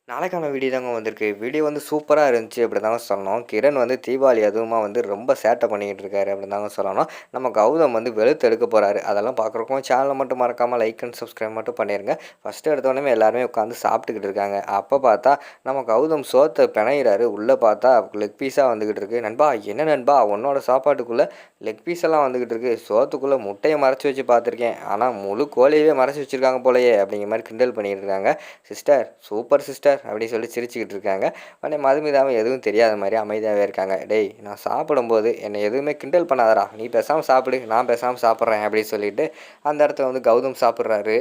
நாளைக்கான வீடியோ தாங்க வந்திருக்கு. வீடியோ வந்து சூப்பரா இருந்துச்சு அப்படின்னு தாங்க சொல்லணும். கிரண் வந்து தீபாவளி அதுவுமா வந்து ரொம்ப சேட்டை பண்ணிக்கிட்டு இருக்காரு அப்படின்னு தாங்க சொல்லணும். நம்ம கௌதம் வந்து வெளுத்து எடுக்க போறாரு. அதெல்லாம் பார்க்குறக்கும் சேனலை மட்டும் மறக்காம லைக் அண்ட் சப்ஸ்கிரைப் மட்டும் பண்ணிருங்க. ஃபர்ஸ்ட் எடுத்தோடனே எல்லாருமே உட்காந்து சாப்பிட்டுக்கிட்டு இருக்காங்க. அப்போ பார்த்தா நம்ம கௌதம் சோத்தை பிணையிறாரு. உள்ளே பார்த்தா லெக் பீஸாக வந்துக்கிட்டு இருக்கு. நண்பா என்ன நண்பா உன்னோட சாப்பாட்டுக்குள்ளே லெக் பீஸ் எல்லாம் வந்துக்கிட்டு இருக்கு. சோத்துக்குள்ளே முட்டையை மறைச்சி வச்சு பார்த்துருக்கேன். ஆனால் முழு கோழியவே மறைச்சி வச்சிருக்காங்க போலயே அப்படிங்கிற மாதிரி கிண்டல் பண்ணிட்டு இருக்காங்க. சிஸ்டர் சூப்பர் சிஸ்டர் அப்படின்னு சொல்லி சிரிச்சுக்கிட்டு இருக்காங்க. உடனே மதுமிதாவும் எதுவும் தெரியாத மாதிரி அமைதியாகவே இருக்காங்க. டேய் நான் சாப்பிடும்போது என்னை எதுவுமே கிண்டல் பண்ணாதடா, நீ பேசாமல் சாப்பிடு, நான் பேசாமல் சாப்பிட்றேன் அப்படின்னு சொல்லிட்டு அந்த இடத்துல வந்து கௌதம் சாப்பிட்றாரு.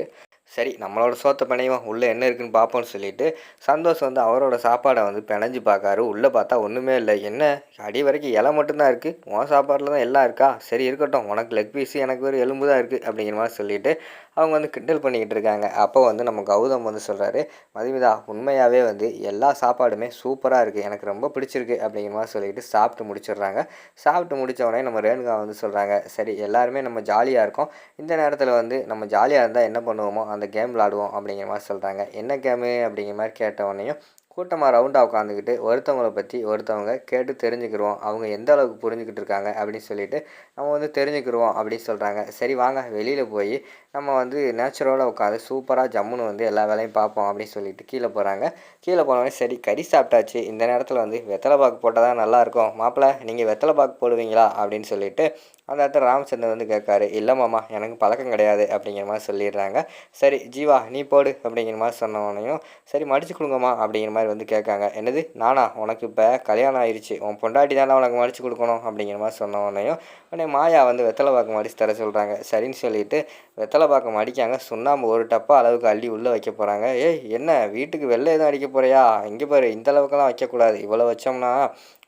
சரி நம்மளோட சோத்தை பிணையும் உள்ளே என்ன இருக்குன்னு பார்ப்போம்னு சொல்லிட்டு சந்தோஷ் வந்து அவரோட சாப்பாடை வந்து பிணைஞ்சு பார்க்காரு. உள்ளே பார்த்தா ஒன்றுமே இல்லை. என்ன அடி வரைக்கும் இலை மட்டும்தான் இருக்குது, உன் சாப்பாட்டில் தான் எல்லாம் இருக்கா, சரி இருக்கட்டும், உனக்கு லெக் பீஸு எனக்கு ஒரு எலும்பு தான் இருக்குது அப்படிங்கிற மாதிரி சொல்லிட்டு அவங்க வந்து கிண்டல் பண்ணிக்கிட்டு இருக்காங்க. அப்போ வந்து நம்ம கௌதம் வந்து சொல்கிறாரு, மதுமிதா உண்மையாகவே வந்து எல்லா சாப்பாடுமே சூப்பராக இருக்குது, எனக்கு ரொம்ப பிடிச்சிருக்கு அப்படிங்கிற மாதிரி சொல்லிட்டு சாப்பிட்டு முடிச்சிடுறாங்க. சாப்பிட்டு முடித்த உடனே நம்ம ரேணுகா வந்து சொல்கிறாங்க, சரி எல்லாருமே நம்ம ஜாலியாக இருக்கோம், இந்த நேரத்தில் வந்து நம்ம ஜாலியாக இருந்தால் என்ன பண்ணுவோமோ அந்த கேம் விளாடுவோம் அப்படிங்கிற மாதிரி சொல்கிறாங்க. என்ன கேமு அப்படிங்கிற மாதிரி கேட்ட உடனேயும் கூட்டமாக ரவுண்டாக உட்காந்துக்கிட்டு ஒருத்தவங்களை பற்றி ஒருத்தவங்க கேட்டு தெரிஞ்சுக்கிடுவோம், அவங்க எந்த அளவுக்கு புரிஞ்சுக்கிட்டு இருக்காங்க அப்படின்னு சொல்லிட்டு நம்ம வந்து தெரிஞ்சுக்கிடுவோம் அப்படின்னு சொல்கிறாங்க. சரி வாங்க வெளியில் போய் நம்ம வந்து நேச்சுரலாக உட்காந்து சூப்பராக ஜம்முன்னு வந்து எல்லா வேலையும் பார்ப்போம் அப்படின்னு சொல்லிட்டு கீழே போகிறாங்க. கீழே போனோடனே சரி கறி சாப்பிட்டாச்சு, இந்த நேரத்தில் வந்து வெத்தலை பாக்கு போட்டால் தான் நல்லாயிருக்கும், மாப்பிள்ளை நீங்கள் வெத்தலை பாக்கு போடுவீங்களா அப்படின்னு சொல்லிட்டு அந்த இடத்துல ராமச்சந்திரன் வந்து கேட்காரு. இல்லை மாமா எனக்கு பழக்கம் கிடையாது அப்படிங்கிற மாதிரி சொல்லிடுறாங்க. சரி ஜீவா நீ போடு அப்படிங்கிற மாதிரி சொன்னவனையும் சரி மடிச்சு கொடுங்கம்மா அப்படிங்கிற மாதிரி வந்து கேட்காங்க. என்னது நானா, உனக்கு இப்போ கல்யாணம் ஆயிடுச்சு, உன் பொண்டாட்டி தானே உனக்கு மடிச்சு கொடுக்கணும் அப்படிங்கிற மாதிரி சொன்னவனையும் உடனே மாயா வந்து வெத்தலை பாக்கு மடிச்சு தர சொல்கிறாங்க. சரின்னு சொல்லிட்டு வெத்தலை பாக்கு மடிக்காங்க. சுண்ணாம்பு ஒரு டப்பா அளவுக்கு அள்ளி உள்ளே வைக்க போகிறாங்க. ஏய் என்ன வீட்டுக்கு வெள்ளை எதுவும் அடிக்க போறியா, இங்கே பாரு இந்த அளவுக்குலாம் வைக்கக்கூடாது, இவ்வளோ வச்சோம்னா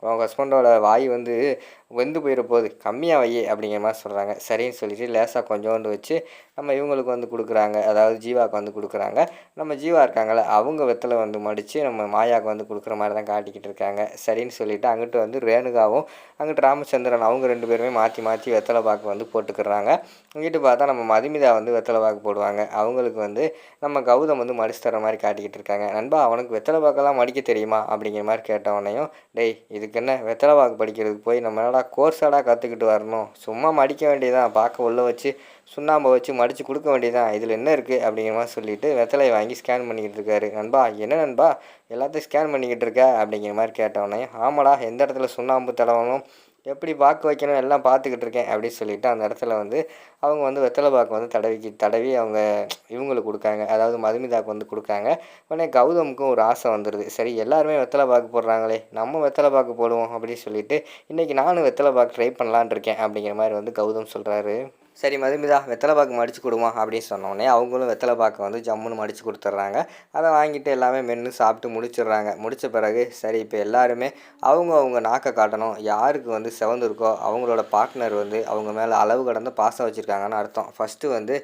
உங்கள் ஹஸ்பண்டோட வாய் வந்து வெந்து போயிட போகுது, கம்மியாக வை அப்படிங்கிற மாதிரி சொல்கிறாங்க. சரின்னு சொல்லிட்டு லேசாக கொஞ்சோண்டு வச்சு நம்ம இவங்களுக்கு வந்து கொடுக்குறாங்க, அதாவது ஜீவாவுக்கு வந்து கொடுக்குறாங்க. நம்ம ஜீவா இருக்காங்கள அவங்க வெத்தலை வந்து மடித்து நம்ம மாயாவுக்கு வந்து கொடுக்குற மாதிரி தான் காட்டிக்கிட்டு இருக்காங்க. சரின்னு சொல்லிவிட்டு அங்கிட்டு வந்து ரேணுகாவும் அங்கிட்டு ராமச்சந்திரன் அவங்க ரெண்டு பேருமே மாற்றி மாற்றி வெத்தலை பாக்கு வந்து போட்டுக்கிறாங்க. இங்கிட்டு பார்த்தா நம்ம மதுமிதா வந்து வெத்தலை பாக்கு போடுவாங்க. அவங்களுக்கு வந்து நம்ம கௌதம் வந்து மடிச்சு தர மாதிரி காட்டிக்கிட்டு இருக்காங்க. நண்பா அவனுக்கு வெத்தலை பாக்கெல்லாம் மடிக்க தெரியுமா அப்படிங்கிற மாதிரி கேட்டவனையும், டேய் இதுக்கு என்ன வெத்தலை பாக்கு படிக்கிறதுக்கு போய் நம்ம என்னடா கோர்ஸாடா கற்றுக்கிட்டு வரணும், சும்மா மடிக்க வேண்டியதான், பார்க்க உள்ளே வச்சு சுண்ணாம்பை வச்சு மடித்து கொடுக்க வேண்டியதான், இதில் என்ன இருக்குது அப்படிங்கிற மாதிரி சொல்லிவிட்டு வெத்தலையை வாங்கி ஸ்கேன் பண்ணிக்கிட்டு இருக்காரு. நண்பா என்ன நண்பா எல்லாத்தையும் ஸ்கேன் பண்ணிக்கிட்டு இருக்க அப்படிங்கிற மாதிரி கேட்டவொடனே, ஆமாடா எந்த இடத்துல சுண்ணாம்பு தடவணும் எப்படி பாக்கு வைக்கணும் எல்லாம் பார்த்துக்கிட்டு இருக்கேன் அப்படின்னு சொல்லிட்டு அந்த இடத்துல வந்து அவங்க வந்து வெத்தலை பாக்கு வந்து தடவி அவங்க இவங்களுக்கு கொடுக்காங்க, அதாவது மதுமிதாவுக்கு வந்து கொடுக்காங்க. உடனே கௌதமுக்கும் ஒரு ஆசை வந்துடுது, சரி எல்லாருமே வெத்தலை பாக்கு போடுறாங்களே நம்ம வெத்தலை பாக்கு போடுவோம் அப்படின்னு சொல்லிட்டு இன்றைக்கி நானும் வெத்தலை பாக்கு ட்ரை பண்ணலான் இருக்கேன் அப்படிங்கிற மாதிரி வந்து கௌதம் சொல்கிறாரு. சரி மதுமிதா வெத்தலை பாக்கு மடித்து கொடுமா அப்படின்னு சொன்னோடனே அவங்களும் வெத்தலை பாக்கை வந்து ஜம்முன்னு மடித்து கொடுத்துட்றாங்க. அதை வாங்கிட்டு எல்லாமே மென்று சாப்பிட்டு முடிச்சிடுறாங்க. முடித்த பிறகு சரி இப்போ எல்லாருமே அவங்க நாக்கை காட்டணும், யாருக்கு வந்து சிவந்துருக்கோ அவங்களோட பார்ட்னர் வந்து அவங்க மேலே அளவு கடந்த பாசம் வச்சுருக்காங்கன்னு அர்த்தம். ஃபஸ்ட்டு வந்து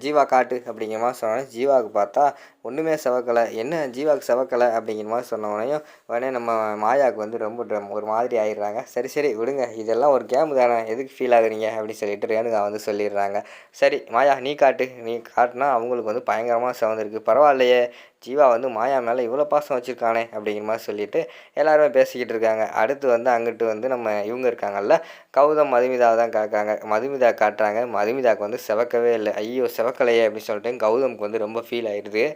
ஜீவா காட்டு அப்படிங்கிற மாதிரி சொன்னோன்னே ஜீவாவுக்கு பார்த்தா ஒன்றுமே செவக்கலை. என்ன ஜீவாவுக்கு செவக்கலை அப்படிங்கிற மாதிரி சொன்னவனையும் உடனே நம்ம மாயாவுக்கு வந்து ரொம்ப ஒரு மாதிரி ஆயிடுறாங்க. சரி சரி விடுங்க இதெல்லாம் ஒரு கேமு தானே, எதுக்கு ஃபீல் ஆகுறீங்க அப்படின்னு சொல்லிட்டு ரேணுகா வந்து சொல்லிடுறாங்க. சரி மாயா நீ காட்டு, நீ காட்டுனா அவங்களுக்கு வந்து பயங்கரமாக செவந்திருக்கு, பரவாயில்லையே ஜீவா வந்து மாயா மேலே இவ்வளோ பாசம் வச்சுருக்கானே அப்படிங்கிற மாதிரி சொல்லிவிட்டு எல்லாருமே பேசிக்கிட்டு இருக்காங்க. அடுத்து வந்து அங்கிட்டு வந்து நம்ம இவங்க இருக்காங்கல்ல கௌதம் மதுமிதாவை தான் காக்காங்க. மதுமிதா காட்டுறாங்க. மதுமிதாவுக்கு வந்து செவக்கவே இல்லை. ஐயோ செவக்கலையே அப்படின்னு சொல்லிட்டு கௌதமுக்கு வந்து ரொம்ப ஃபீல் ஆயிடுது.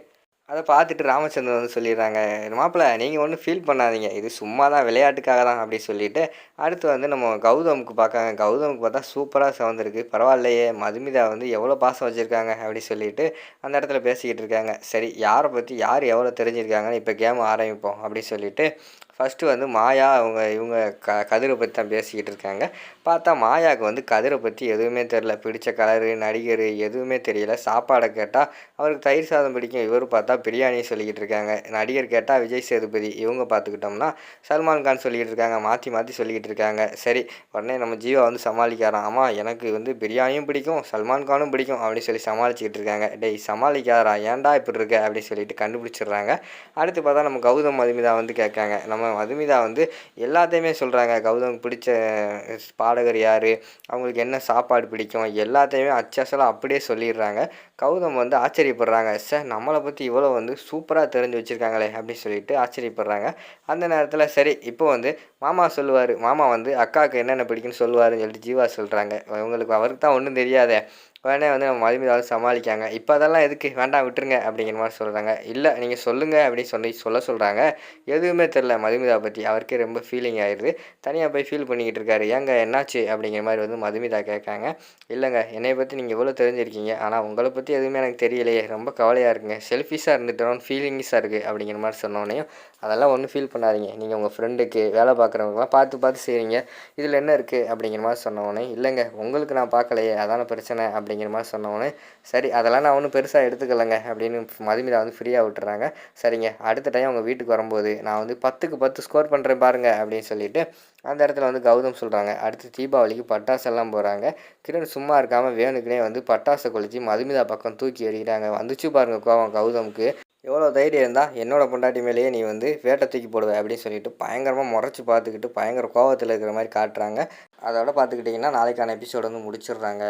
அதை பார்த்துட்டு ராமச்சந்திரன் வந்து சொல்லிடுறாங்க, மாப்பிள்ளை நீங்கள் ஒன்றும் ஃபீல் பண்ணாதீங்க, இது சும்மா தான் விளையாட்டுக்காக தான் அப்படின்னு சொல்லிட்டு அடுத்து வந்து நம்ம கௌதமுக்கு பார்க்காங்க. கௌதமுக்கு பார்த்தா சூப்பராக சிவந்திருக்கு, பரவாயில்லையே மதுமிதா வந்து எவ்வளோ பாசம் வச்சுருக்காங்க அப்படின்னு சொல்லிட்டு அந்த இடத்துல பேசிக்கிட்டு இருக்காங்க. சரி யாரை பற்றி யார் எவ்வளோ தெரிஞ்சிருக்காங்கன்னு இப்போ கேம் ஆரம்பிப்போம் அப்படின்னு சொல்லிட்டு ஃபஸ்ட்டு வந்து மாயா இவங்க கதிரை பற்றி தான் பேசிக்கிட்டு இருக்காங்க. பார்த்தா மாயாவுக்கு வந்து கதிரை பற்றி எதுவுமே தெரில, பிடிச்ச கலரு நடிகர் எதுவுமே தெரியல. சாப்பாடை கேட்டால் அவருக்கு தயிர் சாதம் பிடிக்கும், இவர் பார்த்தா பிரியாணியை சொல்லிக்கிட்டு இருக்காங்க. நடிகர் கேட்டால் விஜய் சேதுபதி, இவங்க பார்த்துக்கிட்டோம்னா சல்மான் கான் சொல்லிக்கிட்டு இருக்காங்க, மாற்றி மாற்றி சொல்லிக்கிட்டு இருக்காங்க. சரி உடனே நம்ம ஜீவா வந்து சமாளிக்காரான், ஆமாம் எனக்கு வந்து பிரியாணியும் பிடிக்கும் சல்மான் கானும் பிடிக்கும் அப்படின்னு சொல்லி சமாளிச்சுக்கிட்டு இருக்காங்க. டேய் சமாளிக்காரா ஏன்டா இப்படி இருக்க அப்படின்னு சொல்லிட்டு கண்டுபிடிச்சிடுறாங்க. அடுத்து பார்த்தா நம்ம கௌதம் மதுமிதா வந்து கேட்காங்க, நம்ம நம்ம மதுமிதா வந்து எல்லாத்தையுமே சொல்கிறாங்க. கௌதமுக்கு பிடிச்ச பாடகர் யார், அவங்களுக்கு என்ன சாப்பாடு பிடிக்கும், எல்லாத்தையுமே அச்சசலாக அப்படியே சொல்லிடுறாங்க. கௌதம் வந்து ஆச்சரியப்படுறாங்க. நம்மளை பற்றி இவ்வளோ வந்து சூப்பராக தெரிஞ்சு வச்சுருக்காங்களே அப்படின்னு சொல்லிட்டு ஆச்சரியப்படுறாங்க. அந்த நேரத்தில் சரி இப்போ வந்து மாமா சொல்லுவார், மாமா வந்து அக்காவுக்கு என்னென்ன பிடிக்குன்னு சொல்லுவாருன்னு சொல்லிட்டு ஜீவா சொல்கிறாங்க. அவருக்கு தான் ஒன்றும் தெரியாதே. உடனே வந்து நம்ம மதுமிதாவை சமாளிக்காங்க. இப்போ அதெல்லாம் எதுக்கு, வேண்டாம் விட்டுருங்க அப்படிங்கிற மாதிரி சொல்கிறாங்க. இல்லை நீங்கள் சொல்லுங்கள் அப்படின்னு சொல்ல சொல்கிறாங்க. எதுவுமே தெரில மதுமிதா பற்றி. அவருக்கே ரொம்ப ஃபீலிங் ஆயிடுது. தனியாக போய் ஃபீல் பண்ணிக்கிட்டு இருக்காரு. ஏங்க என்னாச்சு அப்படிங்கிற மாதிரி வந்து மதுமிதா கேட்காங்க. இல்லைங்க, என்னை பற்றி நீங்கள் எவ்வளோ தெரிஞ்சிருக்கீங்க, ஆனால் உங்களை பற்றி எதுவுமே எனக்கு தெரியலையே, ரொம்ப கவலையாக இருக்குங்க, செல்ஃபிஷாக இருந்துட்டோம், ஃபீலிங்ஸாக இருக்குது அப்படிங்கிற மாதிரி சொன்னோடனே, அதெல்லாம் ஒன்றும் ஃபீல் பண்ணாதீங்க, நீங்கள் உங்கள் ஃப்ரெண்டுக்கு வேலை பார்க்குறவங்களாம் பார்த்து செய்கிறீங்க, இதில் என்ன இருக்குது அப்படிங்கிற மாதிரி சொன்னோடனே, இல்லைங்க உங்களுக்கு நான் பார்க்கலையே அதான பிரச்சனை அப்படிங்கிற மாதிரி சொன்னோடனே, சரி அதெல்லாம் நான் ஒன்றும் பெருசாக எடுத்துக்கலைங்க அப்படின்னு மதுமிதா வந்து ஃப்ரீயாக விட்டுறாங்க. சரிங்க, அடுத்த டைம் உங்கள் வீட்டுக்கு வரும்போது நான் வந்து 10க்கு 10 ஸ்கோர் பண்ணுறேன் பாருங்க அப்படின்னு சொல்லிட்டு அந்த இடத்துல வந்து கௌதம் சொல்கிறாங்க. அடுத்து தீபாவளிக்கு பட்டாசெல்லாம் போகிறாங்க. கிரண் சும்மா இருக்காமல் வேணுக்குனே வந்து பட்டாசை கொளுத்தி மதுமிதா பக்கம் தூக்கி எறிகிறாங்க. வந்துச்சு பாருங்க கோவம் கௌதமுக்கு. எவ்வளோ தைரியம் இருந்தால் என்னோட பொண்டாட்டி மேலேயே நீ வந்து வேட்டை தூக்கி போடுவ அப்படின்னு சொல்லிட்டு பயங்கரமாக முறைச்சி பார்த்துக்கிட்டு பயங்கர கோவத்தில் இருக்கிற மாதிரி காட்டுறாங்க. அதோட பார்த்துக்கிட்டிங்கன்னா நாளைக்கான எபிசோடு வந்து முடிச்சிடுறாங்க.